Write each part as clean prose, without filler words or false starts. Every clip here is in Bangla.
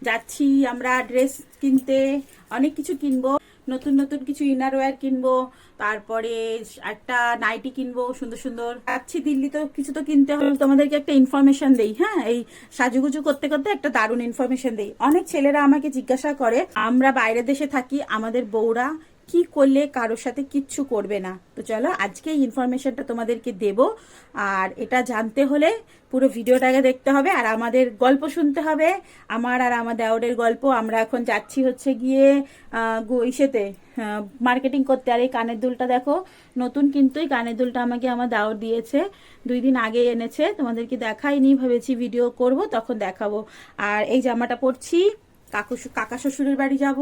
যাচ্ছি আমরা ড্রেস কিনতে, অনেক কিছু কিনবো, নতুন নতুন কিছু ইনারওয়্যার কিনবো, তারপরে একটা নাইটি কিনবো সুন্দর সুন্দর। যাচ্ছি দিল্লি, তো কিছু তো কিনতে হবে। তোমাদেরকে একটা ইনফরমেশন দেই, হ্যাঁ, এই সাজুগুজু করতে করতে একটা দারুণ ইনফরমেশন দেই। অনেক ছেলেরা আমাকে জিজ্ঞাসা করে, আমরা বাইরের দেশে থাকি, আমাদের বউরা কি করলে কারোর সাথে কিচ্ছু করবে না। তো চলো আজকে এই ইনফরমেশনটা তোমাদেরকে দেব। আর এটা জানতে হলে পুরো ভিডিওটাকে দেখতে হবে আর আমাদের গল্প শুনতে হবে, আমার আর আমার দেওরের গল্প। আমরা এখন যাচ্ছি হচ্ছে গিয়ে ইসেতে মার্কেটিং করতে। আর এই কানের দুলটা দেখো, নতুন কিন্তু এই কানের দুলটা আমাকে আমার দেওর দিয়েছে, 2 দিন আগে এনেছে। তোমাদেরকে দেখাইনি, ভেবেছি ভিডিও করব তখন দেখাবো। আর এই জামাটা পরছি, কাকা শ্বশুরের বাড়ি যাব,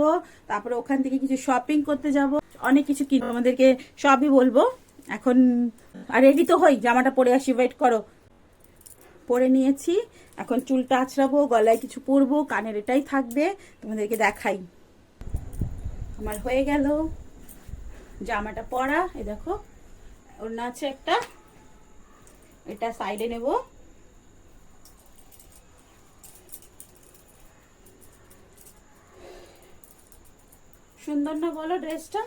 তারপরে ওখান থেকে কিছু শপিং করতে যাব, অনেক কিছু কিনবো, আমাদেরকে সবই বলবো এখন। আর রেডি তো হই, জামাটা পরে আসি, ওয়েট করো। পরে নিয়েছি, এখন চুলটা আঁচড়াবো, গলায় কিছু পরবো, কানের এটাই থাকবে, তোমাদেরকে দেখাই। আমার হয়ে গেল জামাটা পরা, এই দেখো ওড়না আছে একটা, এটা সাইডে নেব। সুন্দর না বলো ড্রেসটা?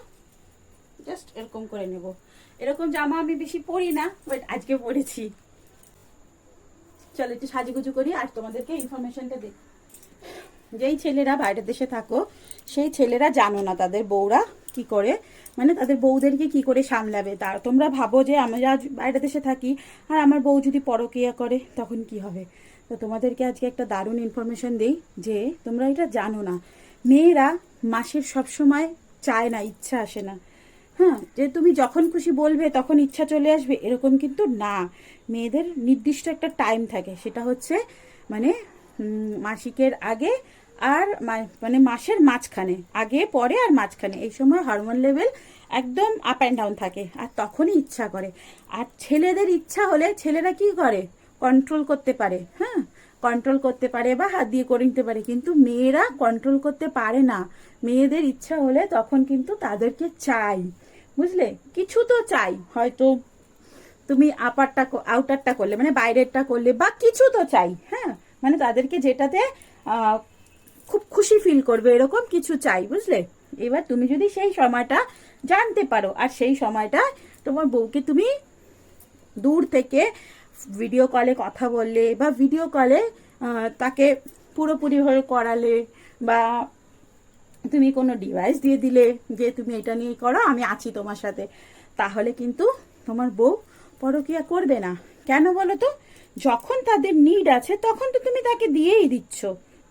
জাস্ট এরকম করে নেব। এরকম জামা আমি বেশি পরি না, বাট আজকে পরেছি। চলো একটু সাজুগুজু করি আর তোমাদেরকে ইনফরমেশনটা দিই। যেই ছেলেরা বাইরের দেশে থাকো, সেই ছেলেরা জানো না তাদের বউরা কি করে, মানে তাদের বউদেরকে কি করে সামলাবে। তা তোমরা ভাবো যে আমরা বাইরের দেশে থাকি আর আমার বউ যদি পরকীয়া করে তখন কি হবে। তো তোমাদেরকে আজকে একটা দারুণ ইনফরমেশন দিই যে তোমরা এটা জানো না। মেয়েরা মাসের সব সময় চায় না, ইচ্ছা আসে না, হ্যাঁ, যে তুমি যখন খুশি বলবে তখন ইচ্ছা চলে আসবে, এরকম কিন্তু না। মেয়েদের নির্দিষ্ট একটা টাইম থাকে, সেটা হচ্ছে মানে মাসিকের আগে আর মানে মাসের মাঝখানে, আগে পরে আর মাঝখানে, এই সময় হরমোন লেভেল একদম আপ অ্যান্ড ডাউন থাকে, আর তখনই ইচ্ছা করে। আর ছেলেদের ইচ্ছা হলে ছেলেরা কি করে, কন্ট্রোল করতে পারে, হ্যাঁ, কন্ট্রোল করতে পারে বা হাত দিয়ে করে নিতে পারে, কিন্তু মেয়েরা কন্ট্রোল করতে পারে না। মেয়েদের ইচ্ছা হলে তখন কিন্তু তাদেরকে চাই, বুঝলে, কিছু তো চাই। হয়তো তুমি আউটারটা করলে, মানে বাইরেরটা করলে, বা কিছু তো চাই, হ্যাঁ, মানে তাদেরকে যেটাতে খুব খুশি ফিল করবে এরকম কিছু চাই, বুঝলে। এবার তুমি যদি সেই সময়টা জানতে পারো, আর সেই সময়টা তোমার বউকে তুমি দূর থেকে ভিডিও কলে কথা বললে, বা ভিডিও কলে তাকে পুরোপুরিভাবে করালে, বা তুমি কোনো ডিভাইস দিয়ে দিলে যে তুমি এটা নিয়ে করো, আমি আছি তোমার সাথে, তাহলে কিন্তু তোমার বউ পরকীয়া করবে না। কেন বলো তো? যখন তাদের নিড আছে তখন তো তুমি তাকে দিয়েই দিচ্ছ,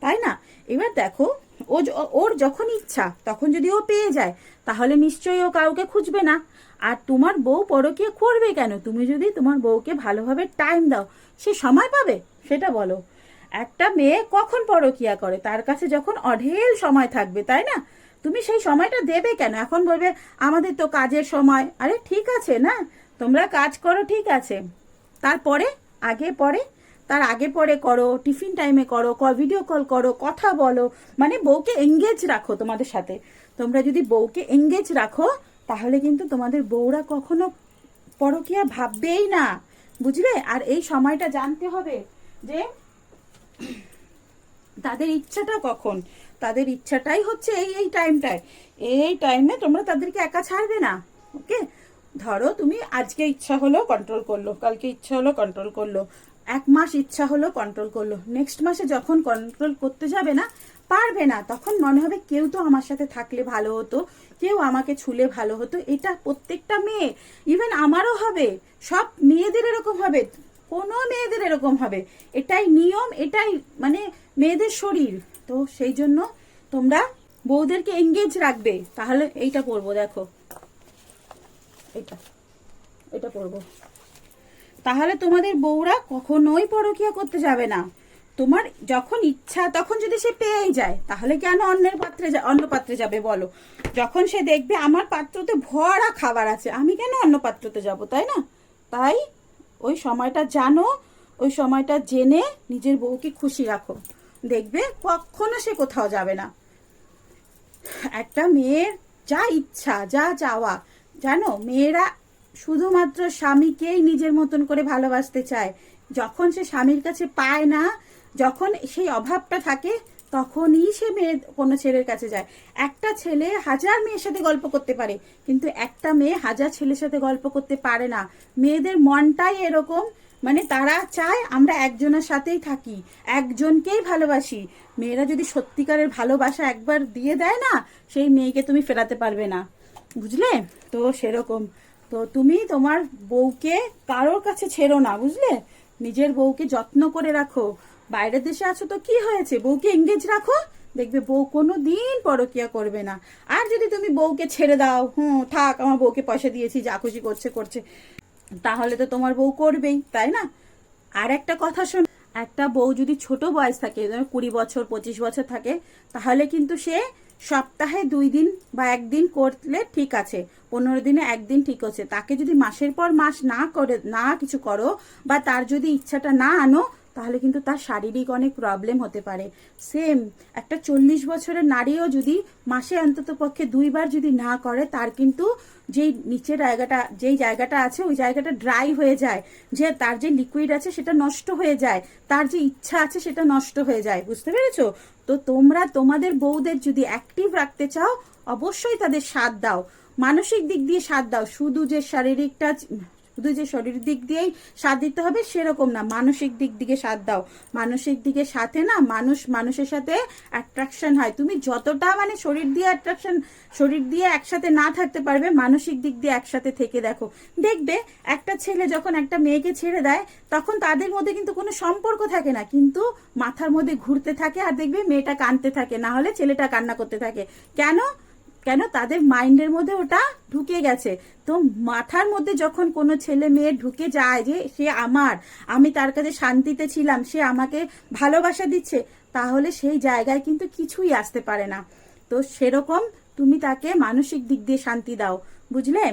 তাই না? এবার দেখো, ওর যখন ইচ্ছা তখন যদি ও পেয়ে যায়, তাহলে নিশ্চয়ই ও কাউকে খুঁজবে না। আর তোমার বউ পরকীয়া করবে কেন? তুমি যদি তোমার বউকে ভালোভাবে টাইম দাও, সে সময় পাবে, সেটা বলো। একটা মেয়ে কখন পরকীয়া করে? তার কাছে যখন অঢেল সময় থাকবে, তাই না? তুমি সেই সময়টা দেবে কেন? এখন বলবে আমাদের তো কাজের সময়। আরে ঠিক আছে না, তোমরা কাজ করো, ঠিক আছে, তারপরে আগে পরে, তার আগে পরে করো, টিফিন টাইমে করো, ভিডিও কল করো, কথা বলো, মানে বউকে এঙ্গেজ রাখো তোমাদের সাথে। তোমরা যদি বউকে এঙ্গেজ রাখো, তাহলে কিন্তু তোমাদের বউরা কখনো পরকীয়া ভাববেই না, বুঝলে। আর এই সময়টা জানতে হবে যে তাদের ইচ্ছাটা কখন। তাদের ইচ্ছাটাই হচ্ছে এই টাইমটায়, এই টাইমে তোমরা তাদেরকে একা ছাড়বে না, ওকে। ধরো তুমি আজকে ইচ্ছা হলো কন্ট্রোল করলো, কালকে ইচ্ছা হলো কন্ট্রোল করলো, 1 মাস ইচ্ছা হলো কন্ট্রোল করলো, নেক্সট মাসে যখন কন্ট্রোল করতে যাবে না, পারবে না, তখন মনে হবে কেউ তো আমার সাথে থাকলে ভালো হতো, কেউ আমাকে ছুলে ভালো হতো। এটা প্রত্যেকটা মেয়ে, ইভেন আমারও হবে, সব মেয়েদের এরকম হবে, কোনো মেয়েদের এরকম হবে, এটাই নিয়ম, এটাই মানে মেয়েদের শরীর। তো সেই জন্য তোমরা বউদেরকে এঙ্গেজ রাখবে। তাহলে এইটা পরবো, দেখো, এটা এটা পরবো, তাহলে তোমাদের বউরা কখনোই পরকীয়া করতে যাবে না। তোমার যখন ইচ্ছা তখন যদি সে পেয়েই যায়, তাহলে কেন অন্য পাত্রে যাবে বলো? যখন সে দেখবে আমার পাত্রতে ভরা খাবার আছে, আমি কেন অন্য পাত্রতে যাব, তাই না? তাই ওই সময়টা জানো, ওই সময়টা জেনে নিজের বউকে খুশি রাখো, দেখবে কখনো সে কোথাও যাবে না। একটা মেয়ের যা ইচ্ছা, যা চাওয়া, জানো, মেয়েরা শুধুমাত্র স্বামীকেই নিজের মতন করে ভালোবাসতে চায়। যখন সে স্বামীর কাছে পায় না, যখন সেই অভাবটা থাকে, তখনই সে মেয়ে কোনো ছেলের কাছে যায়। একটা ছেলে 1000 মেয়ের সাথে গল্প করতে পারে, কিন্তু একটা মেয়ে 1000 ছেলের সাথে গল্প করতে পারে না। মেয়েদের মনটাই এরকম, মানে তারা চায় আমরা একজনের সাথেই থাকি, একজনকেই ভালোবাসি। মেয়েরা যদি সত্যিকারের ভালোবাসা একবার দিয়ে দেয় না, সেই মেয়েকে তুমি ফেরাতে পারবে না, বুঝলে? তো সেরকম, তো তুমি তোমার বউকে কারোর কাছে ছেড়ো না, বুঝলে? নিজের বউকে যত্ন করে রাখো। বাইরের দেশে আছো তো কি হয়েছে, বউকে এঙ্গেজ রাখো, দেখবে বউ কোনো দিন পরকিয়া করবে না। আর যদি তুমি বউকে ছেড়ে দাও, থাক আমার বউকে পয়সা দিয়েছি, যা খুশি করছে করছে, তাহলে তো তোমার বউ করবেই, তাই না? আর একটা কথা শোন, একটা বউ যদি ছোট বয়স থাকে, 20 বছর 25 বছর থাকে, তাহলে কিন্তু সে সপ্তাহে 2 দিন বা 1 দিন করলে ঠিক আছে, 15 দিনে 1 দিন ঠিক আছে। তাকে যদি মাসের পর মাস না কিছু করো, বা তার যদি ইচ্ছাটা না আনো, তাহলে কিন্তু তার শারীরিক অনেক প্রবলেম হতে পারে। সেম একটা 40 বছরের নারীও যদি মাসে অন্তত পক্ষে 2 বার যদি না করে, তার কিন্তু যেই নিচের যেই জায়গাটা আছে ওই জায়গাটা ড্রাই হয়ে যায়, যে তার যে লিকুইড আছে সেটা নষ্ট হয়ে যায়, তার যে ইচ্ছা আছে সেটা নষ্ট হয়ে যায়, বুঝতে পেরেছো? তো তোমরা তোমাদের বউদের যদি অ্যাক্টিভ রাখতে চাও, অবশ্যই তাদের সাথ দাও, মানসিক দিক দিয়ে সাথ দাও। শুধু যে শরীর দিক দিয়েই সাথ দিতে হবে সেরকম না, মানসিক দিক দিকে সাথ দাও। মানসিক দিকে সাথে না মানুষের সাথে অ্যাট্রাকশন হয়। তুমি যতটা মানে শরীর দিয়ে একসাথে না থাকতে পারবে, মানসিক দিক দিয়ে একসাথে থেকে দেখো, দেখবে একটা ছেলে যখন একটা মেয়েকে ছেড়ে দেয়, তখন তাদের মধ্যে কিন্তু কোনো সম্পর্ক থাকে না, কিন্তু মাথার মধ্যে ঘুরতে থাকে, আর দেখবে মেয়েটা কাঁদতে থাকে, না হলে ছেলেটা কান্না করতে থাকে। কেন? তাদের মাইন্ডের মধ্যে ওটা ঢুকে গেছে। তো মাথার মধ্যে যখন কোনো ছেলে মেয়ে ঢুকে যায় যে সে আমি তার কাছে শান্তিতে ছিলাম, সে আমাকে ভালোবাসা দিচ্ছে, তাহলে সেই জায়গায় কিন্তু কিছুই আসতে পারে না। তো সেরকম তুমি তাকে মানসিক দিক দিয়ে শান্তি দাও, বুঝলে?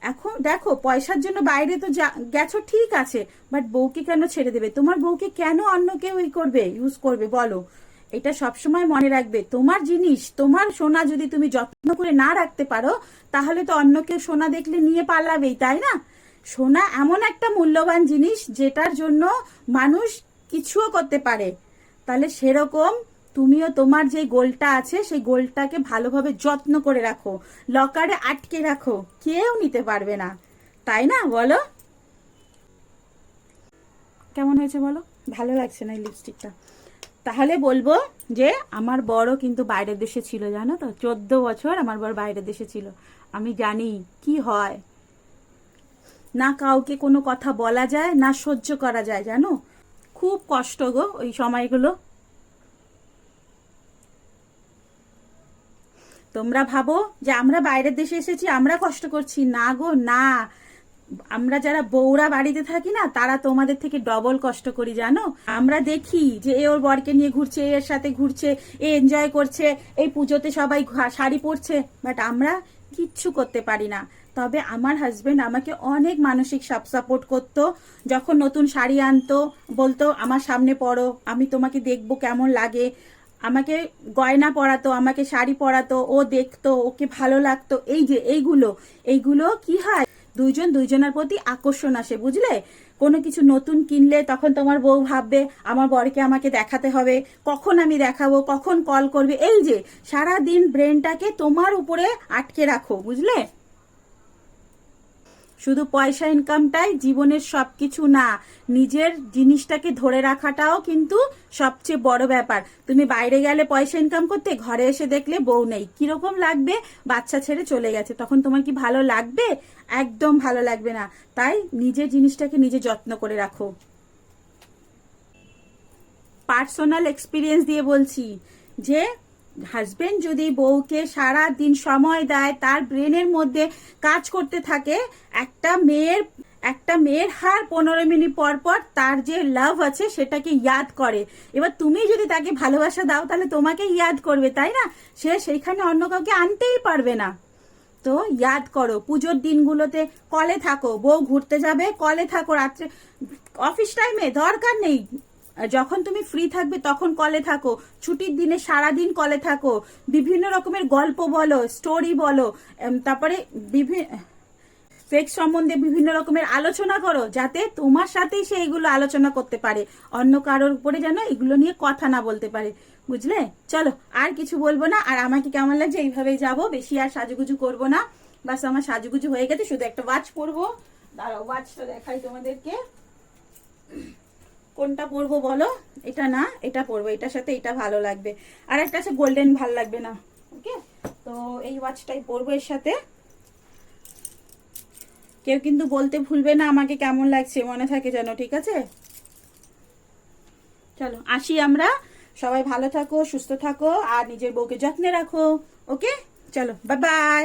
এখন দেখো, পয়সার জন্য বাইরে তো গেছো ঠিক আছে, বাট বউকে কেন ছেড়ে দেবে? তোমার বউকে কেন অন্য কেউ ইউজ করবে বলো? এটা সবসময় মনে রাখবে, তোমার জিনিস, তোমার সোনা যদি তুমি যত্ন করে না রাখতে পারো, তাহলে তো অন্য কেউ সোনা দেখলে নিয়ে পালাবেই, তাই না? সোনা এমন একটা মূল্যবান জিনিস যেটার জন্য মানুষ কিছুও করতে পারে। তাহলে সেরকম তুমিও তোমার যে গোলটা আছে সেই গোলটাকে ভালোভাবে যত্ন করে রাখো, লকারে আটকে রাখো, কেউ নিতে পারবে না, তাই না? বলো কেমন হয়েছে বলো? ভালো লাগছে না এই লিপস্টিকটা? তাহলে বলবো যে আমার বড় কিন্তু বাইরের দেশে ছিল, জানো তো? 14 বছর আমার বড় বাইরের দেশে ছিল। আমি জানি কি হয়, না কাউকে কোনো কথা বলা যায়, না সহ্য করা যায়, জানো? খুব কষ্ট গো ওই সময়গুলো। তোমরা ভাবো যে আমরা বাইরের দেশে এসেছি, আমরা কষ্ট করছি, না গো না। আমরা যারা বউরা বাড়িতে থাকি না, তারা তোমাদের থেকে ডবল কষ্ট করি, জানো? আমরা দেখি যে এ ওর বরকে নিয়ে ঘুরছে, এর সাথে ঘুরছে, এ এনজয় করছে, এই পুজোতে সবাই শাড়ি পরছে, বাট আমরা কিচ্ছু করতে পারি না। তবে আমার হাজবেন্ড আমাকে অনেক মানসিক সাপোর্ট করতো। যখন নতুন শাড়ি আনতো, বলতো আমার সামনে পরো, আমি তোমাকে দেখবো কেমন লাগে, আমাকে গয়না পরাতো, আমাকে শাড়ি পরাতো, ও দেখতো, ওকে ভালো লাগতো। এই যে এইগুলো কি হয়, দুইজনের প্রতি আকর্ষণ আসে, বুঝলে? কোনো কিছু নতুন কিনলে তখন তোমার বউ ভাববে আমার বরকে আমাকে দেখাতে হবে, কখন আমি দেখাবো, কখন কল করবে। এই যে সারাদিন ব্রেনটাকে তোমার উপরে আটকে রাখো, বুঝলে? শুধু পয়সা ইনকামটাই জীবনের সবকিছু না, নিজের জিনিসটাকে ধরে রাখাটাও কিন্তু সবচেয়ে বড় ব্যাপার। তুমি বাইরে গেলে পয়সা ইনকাম করতে, ঘরে এসে দেখলে বউ নেই, কিরকম লাগবে? বাচ্চা ছেড়ে চলে গেছে, তখন তোমার কি ভালো লাগবে? একদম ভালো লাগবে না। তাই নিজের জিনিসটাকে নিজে যত্ন করে রাখো। পার্সোনাল এক্সপিরিয়েন্স দিয়ে বলছি যে হাজবেন্ড যদি বউকে সারা দিন সময় দেয়, তার ব্রেনের মধ্যে কাজ করতে থাকে, একটা মেয়ের হার 15 মিনিট পর পর তার যে লাভ আছে সেটাকে ইয়াদ করে। এবার তুমি যদি তাকে ভালোবাসা দাও, তাহলে তোমাকে ইয়াদ করবে, তাই না? সে সেইখানে অন্য কাউকে আনতেই পারবে না। তো ইয়াদ করো, পুজোর দিনগুলোতে কলে থাকো, বউ ঘুরতে যাবে কলে থাকো, রাত্রে অফিস টাইমে দরকার নেই, যখন তুমি ফ্রি থাকবে তখন কলে থাকো, ছুটির দিনে সারাদিন কলে থাকো, বিভিন্ন রকমের গল্প বলো, স্টোরি বলো, তারপরে সেক্স সম্বন্ধে বিভিন্ন রকমের আলোচনা করো, যাতে তোমার সাথেই সে এগুলো আলোচনা করতে পারে, অন্য কারোর উপরে যেন এগুলো নিয়ে কথা না বলতে পারে, বুঝলে? চলো, আর কিছু বলবো না। আর আমাকে কেমন লাগছে, এইভাবেই যাবো, বেশি আর সাজুগুজু করবো না। বাস আমার সাজুগুজু হয়ে গেছে, শুধু একটা ওয়াচ পরবো। দাঁড়াও, ওয়াচটা দেখাই তোমাদেরকে। কোনটা পরবো বলো? এটা না, এটা পরবো, এটার সাথে এটা ভালো লাগবে। আর একটা আছে গোল্ডেন, ভালো লাগবে না। ওকে, তো এই ওয়াচটাই পরবো এর সাথে। কেউ কিন্তু বলতে ভুলবে না আমাকে কেমন লাগছে, মনে থাকে যেন, ঠিক আছে? চলো আসি আমরা, সবাই ভালো থাকো, সুস্থ থাকো, আর নিজের বউকে যত্নে রাখো। ওকে, চলো, বাই বাই।